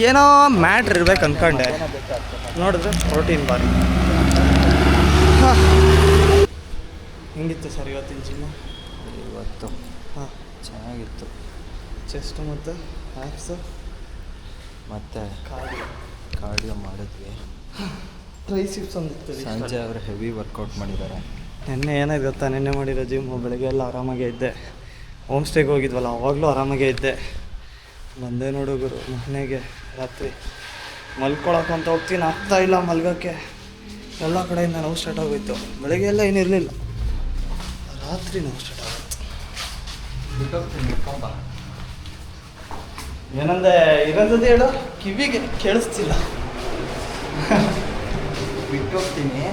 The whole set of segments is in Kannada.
ಏನೋ ಮ್ಯಾಟ್ರ್ ಇರ್ಬೇಕು ಅಂದ್ಕೊಂಡೆ, ನೋಡಿದ್ರೆ ಪ್ರೋಟೀನ್ ಬಾರ್. ಹಾಂ, ಹೆಂಗಿತ್ತು ಸರ್ ಇವತ್ತಿನ ಜಿಮ್ಮು? ಇವತ್ತು ಹಾಂ, ಚೆನ್ನಾಗಿತ್ತು. ಚೆಸ್ಟ್ ಮತ್ತು ಆ್ಯಪ್ಸು ಮತ್ತು ಕಾರ್ಡಿಯೋ ಕಾರ್ಡಿಯೋ ಮಾಡಿದ್ವಿ. ಟ್ರೈಸಿಪ್ಸ್ ಒಂದಿತ್ತು. ಸಂಜೆ ಅವರು ಹೆವಿ ವರ್ಕೌಟ್ ಮಾಡಿದ್ದಾರೆ. ನೆನ್ನೆ ಏನಾಯ್ತು ಗೊತ್ತಾ, ನೆನ್ನೆ ಮಾಡಿರೋ ಜಿಮ್ಮು ಬೆಳಗ್ಗೆ ಎಲ್ಲ ಆರಾಮಾಗೇ ಇದ್ದೆ. ಹೋಮ್ ಸ್ಟೇಗೆ ಹೋಗಿದ್ವಲ್ಲ ಅವಾಗಲೂ ಆರಾಮಾಗೇ ಇದ್ದೆ. ಬಂದೆ ನೋಡುಗರು ಮನೆಗೆ ರಾತ್ರಿ ಮಲ್ಕೊಳಕ್ಕಂತ ಹೋಗ್ತೀನಿ, ಆಗ್ತಾಯಿಲ್ಲ ಮಲ್ಗೋಕ್ಕೆ. ಎಲ್ಲ ಕಡೆಯಿಂದ ನೋವು ಸ್ಟಾರ್ಟ್ ಆಗೋಯ್ತು. ಬೆಳಗ್ಗೆ ಎಲ್ಲ ಏನಿರಲಿಲ್ಲ, ರಾತ್ರಿ ನೋವು ಸ್ಟಾರ್ಟ್ ಆಗೋಯ್ತು. ಏನಂದೆ ಇರೋದದೇ ಹೇಳು, ಕಿವಿಗೆ ಕೇಳಿಸ್ತಿಲ್ಲ. ಬಿಟ್ಟು ಹೋಗ್ತೀನಿ.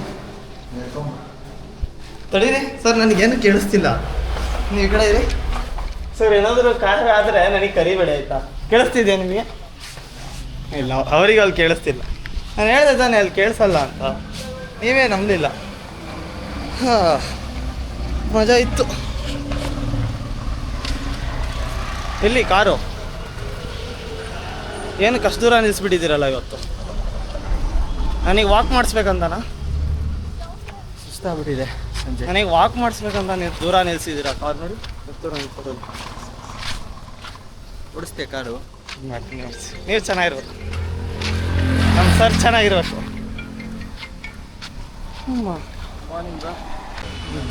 ತಡೀರಿ ಸರ್, ನನಗೇನು ಕೇಳಿಸ್ತಿಲ್ಲ. ನೀವು ಈ ಕಡೆ ಇರಿ ಸರ್. ಏನಾದರೂ ಕಾರ್ಯ ಆದರೆ ನನಗೆ ಕರಿಬೇಡಿ ಆಯಿತಾ? ಕೇಳಿಸ್ತಿದ್ಯಾ ನಿಮಗೆ? ಇಲ್ಲ, ಅವರಿಗೆ ಅಲ್ಲಿ ಕೇಳಿಸ್ತಿಲ್ಲ. ನಾನು ಹೇಳಿದೆ ತಾನೇ ಅಲ್ಲಿ ಕೇಳಿಸಲ್ಲ ಅಂತ, ನೀವೇ ನಂಬಲಿಲ್ಲ. ಹಾಂ, ಮಜಾ ಇತ್ತು. ಎಲ್ಲಿ ಕಾರು? ಏನಕ್ಕೆ ಅಷ್ಟು ದೂರ ನಿಲ್ಲಿಸ್ಬಿಟ್ಟಿದ್ದೀರಲ್ಲ ಇವತ್ತು? ನನಗೆ ವಾಕ್ ಮಾಡಿಸ್ಬೇಕಂತನಾ? ಸುಸ್ತಾಗ್ಬಿಟ್ಟಿದೆ ಸಂಜೆ. ನನಗೆ ವಾಕ್ ಮಾಡಿಸ್ಬೇಕಂತ ನೀವು ದೂರ ನಿಲ್ಲಿಸಿದ್ದೀರಾ ಕಾರ್? ನೋಡಿ ದೂರ ನಿಲ್ಸೋದು. ಓಡಿಸ್ತೆ ಕಾರು. ನೀವು ಚೆನ್ನಾಗಿರ್ಬೇಕು, ನಮ್ಮ ಸರ್ ಚೆನ್ನಾಗಿರ್ಬೇಕು.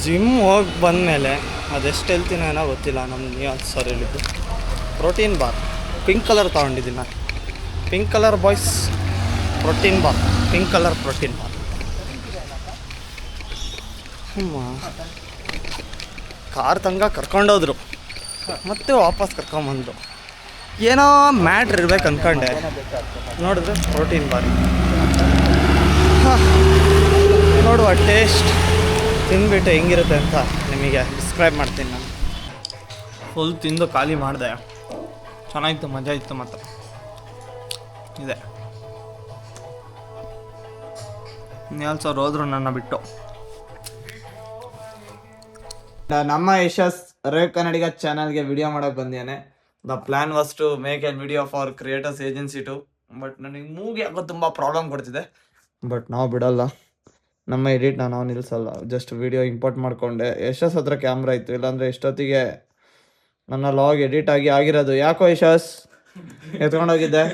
ಜಿಮ್ ಹೋಗಿ ಬಂದಮೇಲೆ ಅದೆಷ್ಟು ಹೇಳ್ತೀನೋ ಏನೋ ಗೊತ್ತಿಲ್ಲ. ನಮ್ಮ ನೀವು ಸರ್ ಹೇಳಿದ್ದು ಪ್ರೋಟೀನ್ ಬಾರ್ ಪಿಂಕ್ ಕಲರ್ ತೊಗೊಂಡಿದ್ದೀನಿ ನಾನು. Pink colour boys protein bar, pink colour protein bar. Car ತನಕ ಕರ್ಕೊಂಡೋದ್ರು, ಮತ್ತೆ ವಾಪಸ್ ಕರ್ಕೊಂಬಂದರು. ಏನೋ ಮ್ಯಾಟ್ರ್ ಇರ್ಬೇಕು ಅಂದ್ಕೊಂಡೆ, ನೋಡಿದ್ರೆ ಪ್ರೋಟೀನ್ ಬಾರ್. ಹಾಂ, ನೋಡುವ ಟೇಸ್ಟ್ ತಿಂದ್ಬಿಟ್ಟು ಹೆಂಗಿರುತ್ತೆ ಅಂತ ನಿಮಗೆ ಡಿಸ್ಕ್ರೈಬ್ ಮಾಡ್ತೀನಿ ನಾನು. ಫುಲ್ ತಿಂದು ಖಾಲಿ ಮಾಡಿದೆ. ಚೆನ್ನಾಗಿತ್ತು, ಮಜಾ ಇತ್ತು. ಮತ್ತು ಇದೆ ಸರ್ ಹೋದ್ರು ನನ್ನ ಬಿಟ್ಟು. ನಮ್ಮ ಯಶಸ್ ರೇವ್ ಕನ್ನಡಿಗ ಚಾನಲ್ಗೆ ವಿಡಿಯೋ ಮಾಡೋಕೆ ಬಂದಿದ್ದಾನೆ. The plan was to make a video for creators agency to, but ನನಗೆ ಮೂಗಿ ಯಾಕೋ ತುಂಬ ಪ್ರಾಬ್ಲಮ್ ಕೊಡ್ತಿದೆ. ಬಟ್ ನಾವು ಬಿಡಲ್ಲ, ನಮ್ಮ ಎಡಿಟ್ನ ನಾವು ನಿಲ್ಲಿಸಲ್ಲ. ಜಸ್ಟ್ ವಿಡಿಯೋ ಇಂಪೋರ್ಟ್ ಮಾಡಿಕೊಂಡೆ. ಯಶಸ್ ಹತ್ರ ಕ್ಯಾಮ್ರಾ ಇತ್ತು, ಇಲ್ಲಾಂದರೆ ಎಷ್ಟೊತ್ತಿಗೆ ನನ್ನ ಲಾಗ್ ಎಡಿಟ್ ಆಗಿರೋದು. ಯಾಕೋ ಯಶಸ್ ಎತ್ಕೊಂಡೋಗಿದ್ದೆ?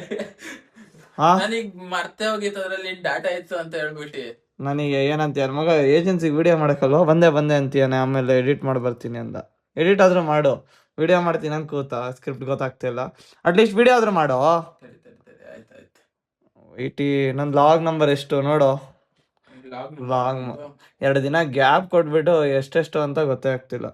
ಹಾಂ, ನನಗೆ ಮರ್ತೆ ಹೋಗಿತ್ತು, ಅದರಲ್ಲಿ ಡಾಟಾ ಇತ್ತು ಅಂತ ಹೇಳ್ಬಿಟ್ಟು. ನನಗೆ ಏನಂತೀಯ ಮಗ, ಏಜೆನ್ಸಿಗೆ ವಿಡಿಯೋ ಮಾಡೋಕ್ಕಲ್ವ, ಬಂದೆ ಅಂತೀಯಾನೆ. ಆಮೇಲೆ ಎಡಿಟ್ ಮಾಡಿ ಬರ್ತೀನಿ ಅಂದ. ಎಡಿಟ್ ಆದರೂ ಮಾಡು, ವಿಡಿಯೋ ಮಾಡ್ತೀನಿ ಅಂತ ಕೂತಾ, ಸ್ಕ್ರಿಪ್ಟ್ ಗೊತ್ತಾಗ್ತಿಲ್ಲ. ಅಟ್ಲೀಸ್ಟ್ ವಿಡಿಯೋ ಆದರೂ ಮಾಡೋ. ಆಯ್ತಾಯ್ತು. ನನ್ನ ಲಾಗ್ ನಂಬರ್ ಎಷ್ಟು ನೋಡು. ಲಾಗ್ 2 ದಿನ ಗ್ಯಾಪ್ ಕೊಟ್ಬಿಟ್ಟು ಎಷ್ಟೆಷ್ಟು ಅಂತ ಗೊತ್ತೇ ಆಗ್ತಿಲ್ಲ.